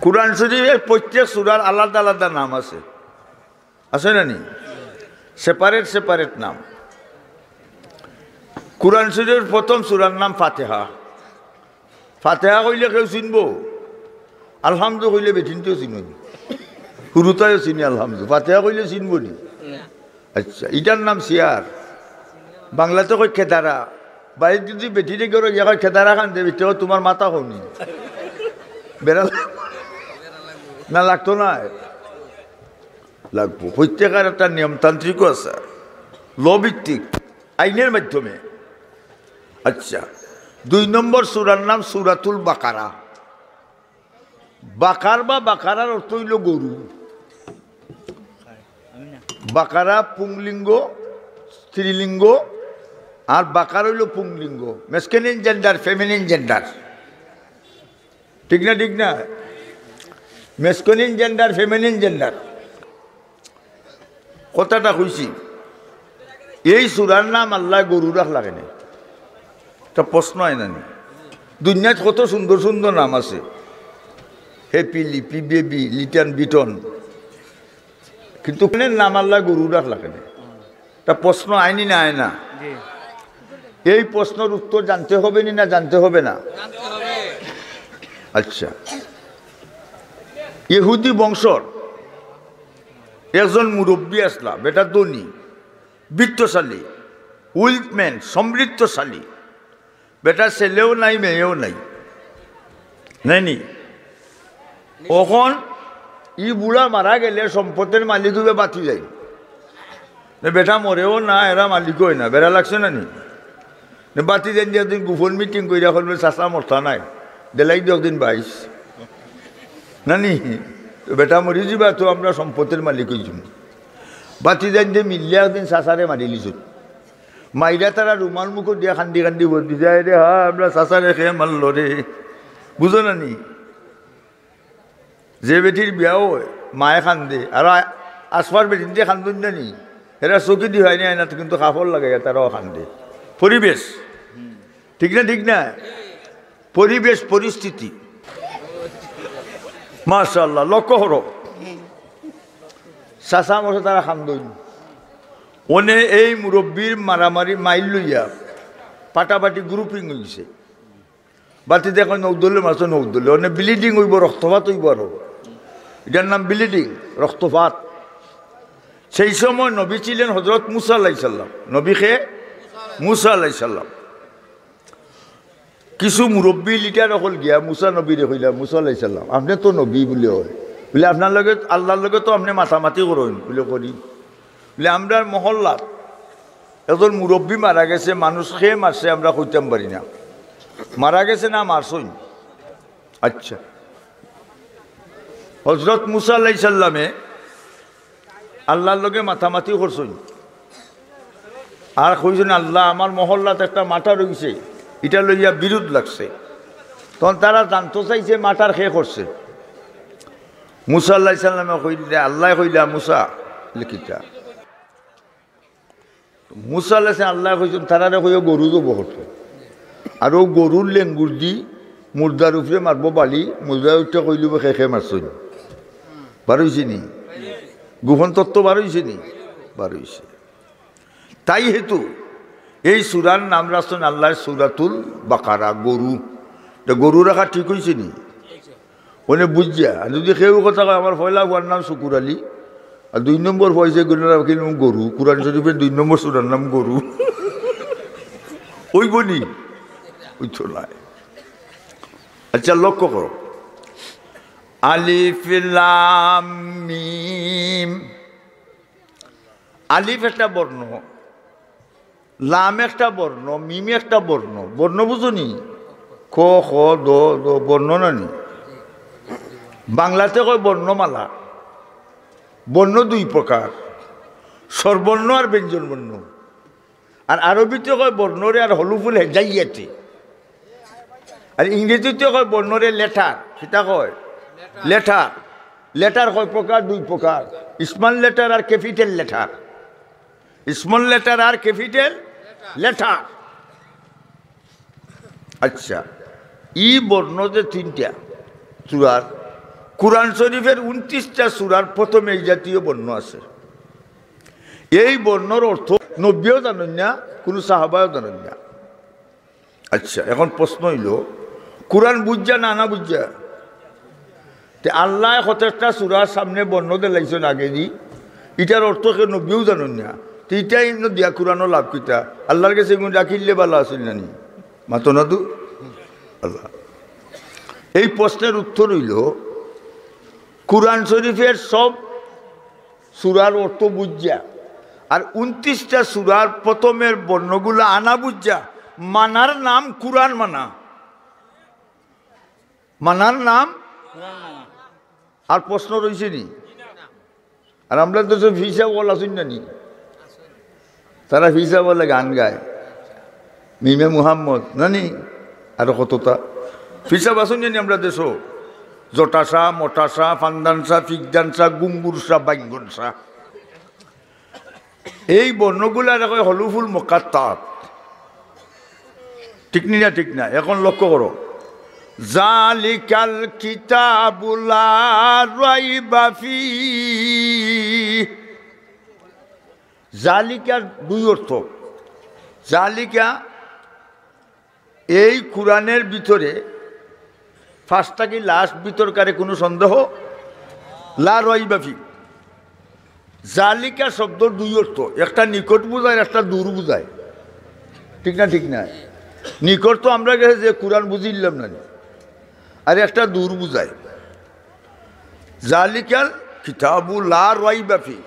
কুরআন শরীফের প্রত্যেক সূরার আলাদা আলাদা নাম আছে, আছে না নি? সেপারেট সেপারেট নাম। কুরআন শরীফের প্রথম সূরার নাম ফাতিহা। ফাতিহা কইলে কেউ চিনব? আলহামদু কইলে বেঠিনতেও চিনব, শুরুতায়ও চিনি আলহামদু। ফাতিহা কইলে চিনব নি? আচ্ছা, এটার নাম সিয়ার। বাংলাতে কই খেদারা। বাড়ির যদি বেঠিনে গেল ইয়া খেদারা খান দেবে, তেও তোমার মাথা হনি বেড়া না লাগতো না? লাগবো। প্রত্যেকের একটা নিয়মতান্ত্রিকও আছে, লভিত্তিক আইনের মাধ্যমে। আচ্ছা, 2 নম্বর সূরার নাম সূরাতুল বাকারা। বাকার বা বাকারার অর্থ হইল গরু। বাকারা পুংলিঙ্গ, স্ত্রীলিঙ্গ, আর বাকার হইল পুংলিঙ্গ, মেসকেনিন জেন্ডার, ফেমিনিন জেন্ডার। ঠিক না? ঠিক না? মেসকেনিন জেন্ডার, ফেমিনিন জেন্ডার। কথাটা কইছি, এই সূরার নাম আল্লাহ গরু রাখলা কেন? একটা প্রশ্ন হয় না? দুনিয়াত কত সুন্দর সুন্দর নাম আছে, হ্যাপি, লিপি, বেবি, লিটন, বিটন, কিন্তু নাম আল্লাহ গরু রাখলা কেন? একটা প্রশ্ন আইনি না? আয় না? এই প্রশ্নের উত্তর জানতে হবে না জানতে হবে না? আচ্ছা, ইহুদি বংশর একজন মুরব্বী আসলা, বেটা ধনী, বৃত্তশালী, উইলথম্যান, সমৃদ্ধশালী। বেটা ছেলেও নাই, মেয়েও নাই, নাইনি? তখন ই বুড়া মারা গেলে সম্পদের মালিক হইবে বাতি যায়। বেটা মরেও না, এরা মালিক হয় না। বেড়া লাগছে না নি? বাতি দেন দিয়ে দিন গোপন মিটিং করে করবে, চাষা মরতা নাই, দেলাই দিও দিন 22 নানি, বেটা মরি যাবা তো আমরা সম্পদের মালিক হইছুন। বাতি দেন দিয়ে মিললে একদিন চাষারে মারি লিছুন। মাইরা তারা রুমাল মুখো দিয়া কান্দি কান্দি বলতে যায়, রে হা আমরা চাষারে খেয়ে মারল রে। বুঝো না নি? যে বেটির বিয়াও হয় মায়ে কান্দে, আর আসবার বেটিন দিয়ে কান্দুন জানি, এরা চকি দি হয় না, কিন্তু কাপড় লাগে তারাও কান্দে। পরিবেশ, ঠিক না? ঠিক না? পরিবেশ, পরিস্থিতি। মাশাআল্লাহ, লক্ষ্য করো, চাষা মশা তারা খান্দন। ওনে এই মুরব্বীর মারামারি মাইল লইয়া পাটাপাটি গ্রুপিং হয়েছে। বাতি দেখো নৌদলে মাছ নৌদলে, ওনে ব্লিডিং হইব, রক্তপাত হইব। আরো এটার নাম ব্লিডিং, রক্তপাত। সেই সময় নবী ছিলেন হযরত মুসা আলাইহিস সালাম। নবী খে মুসা আলাইহিস সালাম। কিছু মুরব্বী লিটার অকল গিয়া মুসা নবীরে কইলা, মুসা আলাইহিস সালাম আপনি তো নবী বলে হয়, বলে আপনার লগে আল্লাহর লগে তো আপনি মাথামাতি করেন বলে করি। বলে আমরা মহল্লাত একজন মুরব্বী মারা গেছে, মানুষ খেয়ে মারছে, আমরা কইতাম পারি না মারা গেছে না মারছই। আচ্ছা, হযরত মুসা আলাইহিস সালামে আল্লাহর লগে মাথামাতি করছই, আর কইছেন আল্লাহ আমার মহল্লাত একটা মাথা রয়েছে, এটা লইয়া বিরোধ লাগছে। তখন তারা জানতে চাইছে মাটার খেয়ে করছে। মুসা আলাইহিস সালামে কইলে, আল্লাহ কইলা মুসা লিখিতা। মুসা আলাইহিস সালাম আল্লাহ কইছেন তারারে কইও গরু তো বহুত, আর ও গরুর লেঙ্গুর দি মুর্দার উপরে মারবো বালি, মুর্দার উঠে কইলব খেয়ে মারছই। বার হইছে নি? গোপন তত্ত্ব বার হইছে নি? বার হইছে। তাই হেতু এই সূরার নাম রাখছেন আল্লাহ সূরাতুল বাকারা, গরু। গরু রাখা ঠিক হয়েছে নি? ওনে বুঝিয়া যদি কেউ কথা কয় আমার পয়লা হওয়ার নাম শুকুর আলী, আর 2 নম্বর পয়সা গরু। কুরআন শরীফের 2 নম্বর সূরার নাম গরু। ওই বনি ওই তো নাই। আচ্ছা, লক্ষ্য করো, আলিফ লাম মিম। আলিফ একটা বর্ণ, লাম একটা বর্ণ, মিম একটা বর্ণ। বর্ণ বুঝনি? ক, খ, দ, বর্ণ নানি? বাংলাতে কয় বর্ণমালা। বর্ণ 2 প্রকার, স্বরবর্ণ আর ব্যঞ্জন বর্ণ। আর আরবিতে কয় বর্ণরে আর হলুফুল হেজাইয়াতে। আর ইংরেজিতে কয় বর্ণরে লেটার। সেটা কয় লেটার। লেটার কয় প্রকার? 2 প্রকার, স্মল লেটার আর ক্যাপিটাল লেটার। স্মল লেটার আর ক্যাপিটাল লেটার। আচ্ছা, ই বর্ণ যে 3টা চূড়ার, কুরআন শরীফের 29টা সূরার প্রথমে এই জাতীয় বর্ণ আছে। এই বর্ণর অর্থ নবীও জানেন না, কোনো সাহাবাও জানেন না। আচ্ছা, এখন প্রশ্ন হইল কুরআন বুঝা না বুঝা? তে আল্লাহ কতটা সূরার সামনে বর্ণ দিলাইছেন আগে দি, এটার অর্থ কেউ নবীও জানেন না। তো এটাই দিয়া কুরআনও লাভ কিতা? আল্লাহর কাছে এগুলো রাখিলে ভালো আসিল না নি? মাতো না তো আল্লাহ। এই প্রশ্নের উত্তর হইল কুরআন শরীফের সব সূরার অর্থ বুঝা, আর 29টা সূরার প্রথমের বর্ণগুলো আনা বুঝা মানার নাম কুরআন মানা। মানার নাম। আর প্রশ্ন রয়েছে নি? আর আমরা তো সব ফিসা বলা শুন না নি, তারা ফিসা বলে গান গায়, মিমে মুহাম্মদ নানি আরো কতটা ফিসা বাসুন জানি আমরা দেশ, জটাসা মটাসা ফান্দানসা ফিকদানসা গুম্বুরসা বাইঙ্গনসা, এই বর্ণগুলা দেখো হলুফুল মুকাত্তাত। ঠিক না? ঠিক না? এখন লক্ষ্য করো, জালিকাল কিতাবু লা রাইবা ফীহি। জালিকার দুই অর্থ। জালিকা এই কুরআনের ভিতরে ফার্স্টটা কি লাস্ট ভিতরকারে কোনো সন্দেহ? লা রাইবা ফীহি। জালিকা শব্দ দুই অর্থ, একটা নিকট বুঝায়, একটা দূর বুঝায়। ঠিক না? ঠিক না? নিকট তো আমরা গেছে যে কুরআন বুঝিলাম না, আর একটা দূর বুঝায়। জালিকাল কিতাবু লা রাইবা ফীহি,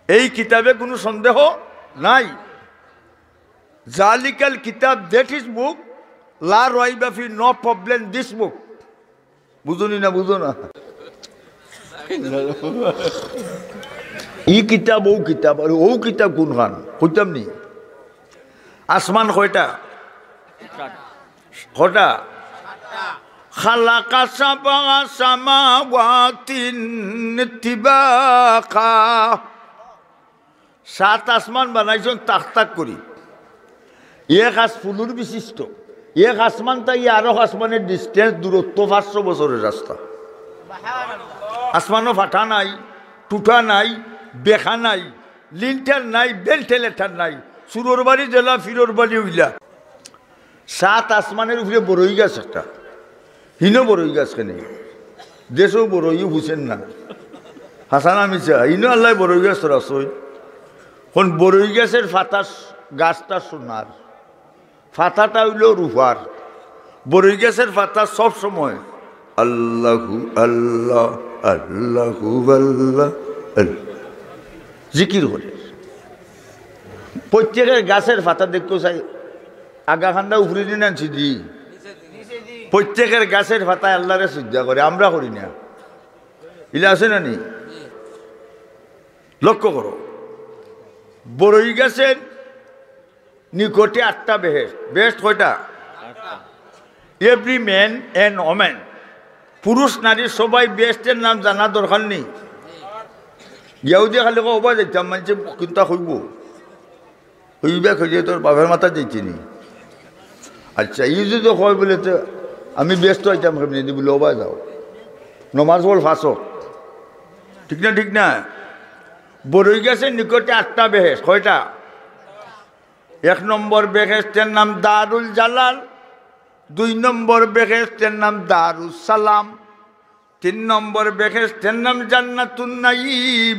এই কিতাবে কোনো সন্দেহ নাই। জালিকাল কিতাব, দ্যাট ইজ বুক, লা রাইবা ফীহি, নো প্রবলেম দিস বুক। বুঝুনি না? বুঝো না? ই কিতাব ও কিতাব, আর ও কিতাব কোন খান কইতাম নি? আসমান কয়টা? কটা? খালাকা সাবা সামাওয়াতিন তিবাকা, 7 আসমান বানাইছেন তাক তাক করি, এক ফুলুর বিশিষ্ট। এক আসমান তাই আরো আসমানের ডিস্টেন্স, দূরত্ব 500 বছরের রাস্তা। আসমানও ফাটা নাই, টুটা নাই, বেখা নাই, লিন্টার নাই, বেলটেলেটার নাই, সুরোর বাড়ি জেলা ফিরোর বাড়ি উইলা। 7 আসমানের উপরে বড়ই গাছ একটা, হিনো বড়ই গাছ কেন? দেশও বড়ই বুঝেন না, হাসানা মিছা ইনো আল্লাহ বড়ই গাছ রাসই। কোন বড়ই গাছের ফাতা, গাছটা সোনার, ফাতাটা হইল রুফার। বড়ই গাছের ফাতা সব সময় আল্লাহু আল্লাহ আল্লাহু আল্লাহ জিকির করে। প্রত্যেকের গাছের ফাতা দেখতে চাই, আগা খান্দা উফরি দিন আনছি দি, প্রত্যেকের গাছের ফাতায় আল্লাহরে শ্রদ্ধা করে, আমরা করি না। ইলা আছে না নি? লক্ষ্য করো, বড়ই গাছের নিকটে 8টা বেহেশত। বেহেশত কয়টা? এভরি ম্যান অ্যান্ড ওম্যান, পুরুষ নারী সবাই বেহেশতের নাম জানা দরকার নেই। গিয়াও দিয়ে খালি কবা যাইতাম, মানুষে কিন্তু হইব হইবা খুঁজে তোর বাপের মাথা যাইছি নি। আচ্ছা, ই যদি হয় বলে তো আমি ব্যস্ত হইতাম কেমনি বলে ওবা যাও, নমাজ বল ফাঁসক। ঠিক না? ঠিক না? বড়ই গাছের নিকটে 8টা বেহেশত। কয়টা? 1 নম্বর বেহেশতের নাম দারুল জালাল, 2 নম্বর বেহেশতের নাম দারুস সালাম, 3 নম্বর বেহেশতের নাম জান্নাতুন নাঈম,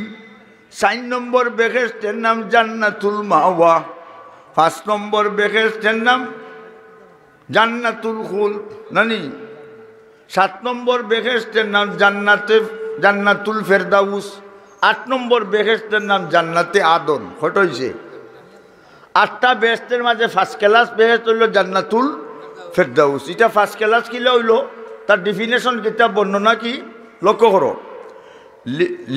4 নম্বর বেহেশতের নাম জান্নাতুল মাওয়া, 5 নম্বর বেহেশতের নাম জান্নাতুল খুলদ নানি, 7 নম্বর বেহেশতের নাম জান্নাতুল ফেরদাউস, 8 নম্বর বেহেশতের নাম জান্নাতে আদন। কত হইছে? 8টা বেহেশতের মাঝে ফার্স্ট ক্লাস বেহেশত হইল জান্নাতুল ফেরদাউস। এটা ফার্স্ট ক্লাস কিলা হইল, তার ডেফিনেশন কিতাব বর্ণনা কি? লক্ষ্য করো,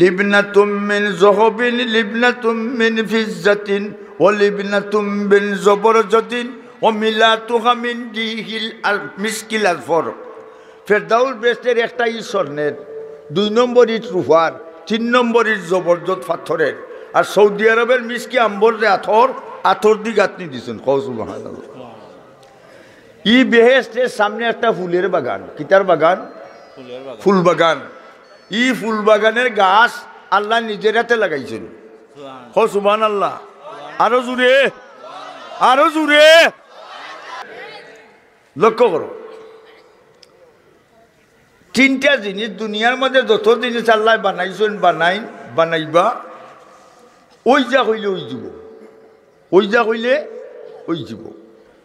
লিবনাতুম মিন যহবিন লিবনাতুম মিন ফিজ্জাতিন ওয়া লিবনাতুম মিন জবরজাতিন ওয়া মিলাতুহা মিন দিহিল মিসকিল আজফর। ফেরদাউস বেহেশতের একটা ইট স্বর্ণের, 2 নম্বর ইট রূপার, 3 নম্বর ইট জবরদস্ত পাথরের, আর সৌদি আরবের মিসকি আম্বর যে আথর দি গাঁথনি দিছেন। সুবহানাল্লাহ। ই বেহেশতের সামনে একটা ফুলের বাগান। কিতার বাগান? ফুল বাগান। ই ফুল বাগানের গাছ আল্লাহ নিজের হাতে লাগাইছেন। হ সুবহানাল্লাহ। আরো জুড়ে, আরো জুড়ে। লক্ষ্য করো, তিনটা জিনিস দুনিয়ার মধ্যে যত জিনিস আল্লাহ বানাইছেন, বানাইবা ওই যা হইলে ওই যাব, ওই যা হইলে ওই যাব।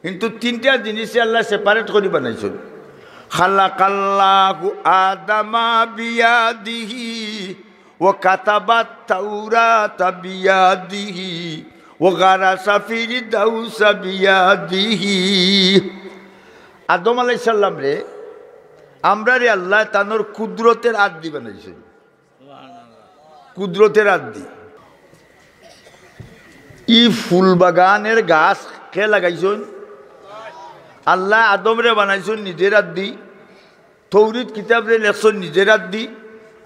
কিন্তু তিনটা জিনিস আল্লাহ সেপারেট করে বানাইছেন। খালাকাল্লাহু আদামা বিয়াদিহি ওয়া কাতাবাত তাওরাতা বিয়াদিহি ওয়া গারাসা ফির দাউসা বিয়াদিহি। আদম আলাইহিস সালাম রে আমরা রে আল্লাহ তানোর কুদরতের আদি বানাইছেন। কুদরতের আদি। ই ফুল বাগানের গাছ কে লাগাইছেন? আল্লাহ আদম রে বানাইছেন নিজের আদি, তৌরিত কিতাব রে লেখছেন নিজের আদি,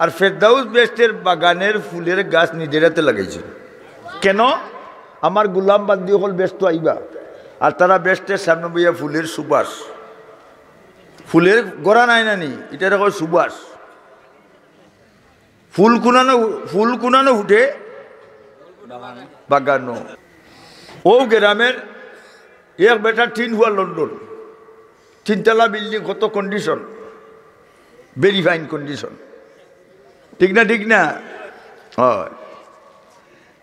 আর ফেরদাউস বেহেশতের বাগানের ফুলের গাছ নিজের হাতে লাগাইছেন। কেন? আমার গোলাম বান্দি হল ব্যস্ত আইবা, আর তারা বেহেশতের সামনে বইয়া ফুলের সুবাস, ফুলের গড়া নাই নানি, এটা কয় সুবাস। ফুল কুনানো উঠে বাগানো। ও গ্রামের এক বেটা টিন হুয়া লন্ডন, তিনতলা বিল্ডিং, কত কন্ডিশন, ভেরি ফাইন কন্ডিশন, ঠিক না? ঠিক না? হয়।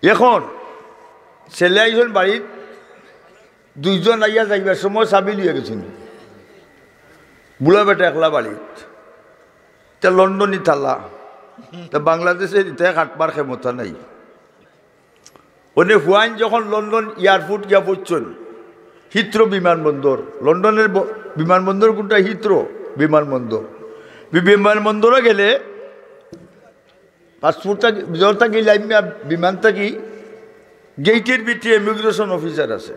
এখন ছেলে আইসন বাড়ির, দুইজন আইয়া যাইবার সময় চাবি লিয়ে গেছেন। বুড়া বেটা একলা বাড়িত, তা লন্ডনই থালা, তা বাংলাদেশে ইতে কাটবার ক্ষমতা নাই। ওনে হুয়াইন যখন লন্ডন এয়ারপোর্ট গিয়া পড়ছেন, হিথ্রো বিমানবন্দর, লন্ডনের বিমানবন্দর কোনটা? হিথ্রো বিমানবন্দর। বিমানবন্দরে গেলে পাসপোর্টটা ভিতর থাকি লাইমা, বিমান থাকি গেইটের ভিতরে ইমিগ্রেশন অফিসার আছে।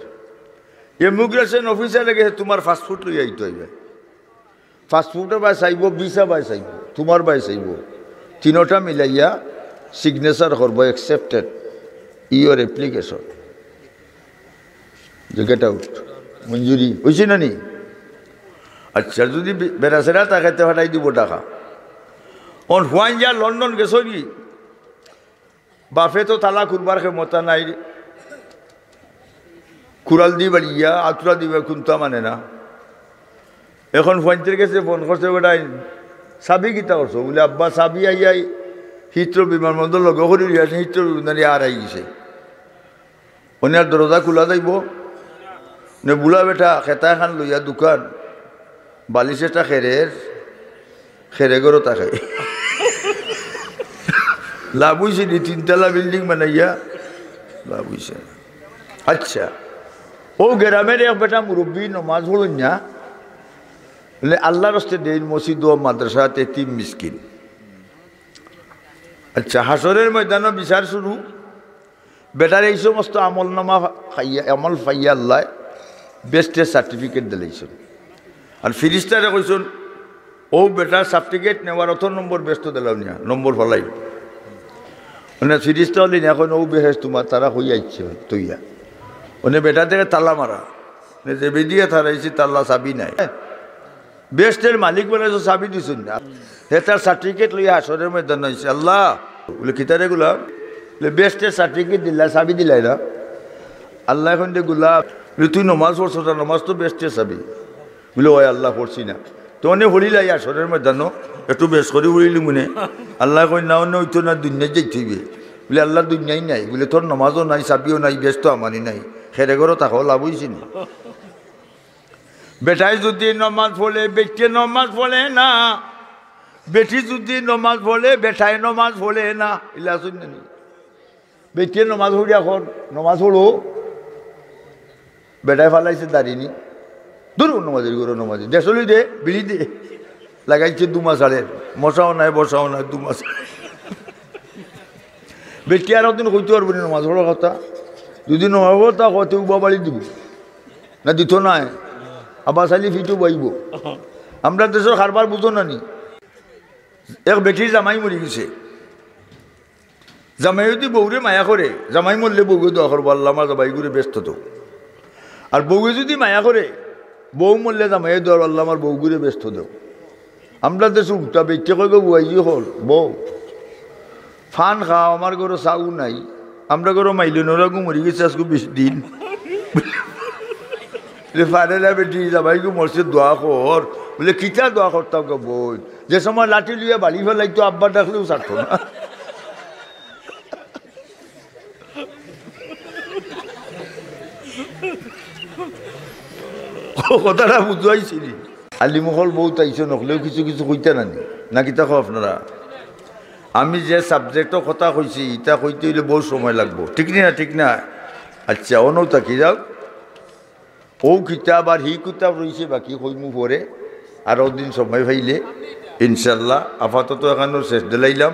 ইমিগ্রেশন অফিসারে গেছে তোমার পাসপোর্ট লই আইতে হইবে। পাসপোর্টে বাই চাইব, ভিসা বাই চাইব, তোমার বাই চাইব, তিনোটা মিলাইয়া সিগনেচার করবো, অ্যাকসেপ্টেড ইয়োর অ্যাপ্লিকেশন, যে গেট আউট, মঞ্জুরি হয়েছে না নি? আচ্ছা, যদি বেড়াছেরা তাকাইতে ফাটাই দিব টাকা। অন হুয়াইন যা লন্ডন গেছ কি, বাপে তো তালা খুলবার ক্ষমতা নাই, কুড়াল দি বাড়িয়া আতুরা দিবে খুনতা মানে না। এখন হুয়াইনদের কাছে ফোন করছে, বেটাই চাবি কিতা করছো? বলে আব্বা চাবি আইয়াই হিথ্রো বিমানবন্দর লগে করি আছে, হিথ্রো বিমানবন্দর আর আই গেছে। ওনার দরজা খোলা যাইব নে? বুড়া বেটা খেতা এখন লইয়া দোকান, বালিশেটা খেরে গরো তাকে লাভ হয়েছে নি? তিনতলা বিল্ডিং বানাইয়া লাভ হয়েছে। আচ্ছা, ও গ্রামের এক বেটা মুরব্বী নমাজ হলেন না, বলে আল্লাহ রস্তে দেন মসজিদ ও মাদ্রাসাতে তিন মিসকিন। আচ্ছা, হাসরের ময়দানও বিচার শুরু। বেটার এই সমস্ত আমল নামা খাইয়া, আমল ফাইয়া আল্লাহ বেস্টের সার্টিফিকেট দিলেছেন। আর ফিরিস্তারে কইছেন, ও বেটার সার্টিফিকেট নেওয়ার অত নম্বর ব্যস্ত দিলাম না, নম্বর ফলাই। মানে ফিরিস্তা হলি না, এখন ও বেহেস তোমার তারা হইয়া ইচ্ছে তৈয়া। মানে বেটা থেকে তালা মারা, যে বেদিয়ে তারাইছি তাল্লা চাবি নাই। বেস্টের মালিক বলে চাবি দিছেন না, হে তার সার্টিফিকেট লইয়া আসরের ময়দান হয়েছে। আল্লাহ বলে কিতারে গুলাব, বলে বেস্টের সার্টিফিকেট দিলা, চাবি দিলাই না। আল্লাহ এখন দে গুলাব, বলে তুই নমাজ পড়ছো, নমাজ তো বেস্টের চাবি। বলে ওই আল্লাহ পড়ছি না, তো অনেক হরিলাই আসরের ময়দান একটু বেশ করে হরিলি মনে। আল্লাহ কই না, অন্য ওই তো না দুনিয়ায় যাই থইবে। বলে আল্লাহ দুনিয়াই নাই, বলে তোর নমাজও নাই, চাবিও নাই, ব্যস্ত আমারই নাই, খেরে ঘরও তাকেও লাভ হয়েছি না। বেটাই যদি নমাজ পড়ে, বেটি নমাজ পড়ে না, বেটি যদি নমাজ পড়ে, বেটায় নমাজ পড়ে না। এলা শুনি না, বেটিয়ে নমাজ পড়ি, এখন নমাজ পড়ো, বেটায় ফালাইছে দাঁড়িনি, দূর নমাজের গরু নমাজ দেশলি দে, বিড়ি দে, লাগাইছে 2 মাস আড়ের, মশাও নাই বসাও নাই, 2 মাস। বেটি আর দিন কইতে পারবো না নমাজ পড়ার কথা, যদি নমাজ পড়ো তা কত উবা বাড়ি দিব না, দিত নাই, আবার চাইলে ফিটু বইব। আমরা দেশের কারবার বুঝো না নি? এক বেটির জামাই মরি গেছে, জামাই যদি বউরে মায়া করে, জামাই মরলে বউকে দোয়া করবো, আল্লাহ আমার জামাই করে ব্যস্ত তো। আর বউকে যদি মায়া করে, বউ মরলে জামাই দোয়া, আল্লাহ আমার বউ করে ব্যস্ত দেও। আমরা দেশ উল্টা বেচে কইব বুয়াইজি হল বউ ফান খাও আমার ঘরে চাউ নাই আমরা ঘরে মাইলিনরা মরি গেছে আজকে 20 দিন ফারে না বেটি যাবাই গো মরছে দোয়া কর বলে কিতা দোয়া করতাম গো বই যে সময় লাঠি লিয়ে বাড়ি ফেলাইতো আব্বা ডাকলেও ছাড়তো না কথাটা বুঝাইছিলি আলিমহল বউ তাইছে নকলেও কিছু কিছু কইতে নানি না কিতা কো আপনারা আমি যে সাবজেক্টর কথা কইছি ইটা কইতে হইলে বহু সময় লাগবো ঠিক না ঠিক না আচ্ছা অনও থাকি যাও ও কিতাব আর হি কিতাব রয়েছে বাকি কইমু পরে আর দিন সময় পাইলে ইনশাল্লাহ আপাতত এখানে শেষ দিলাইলাম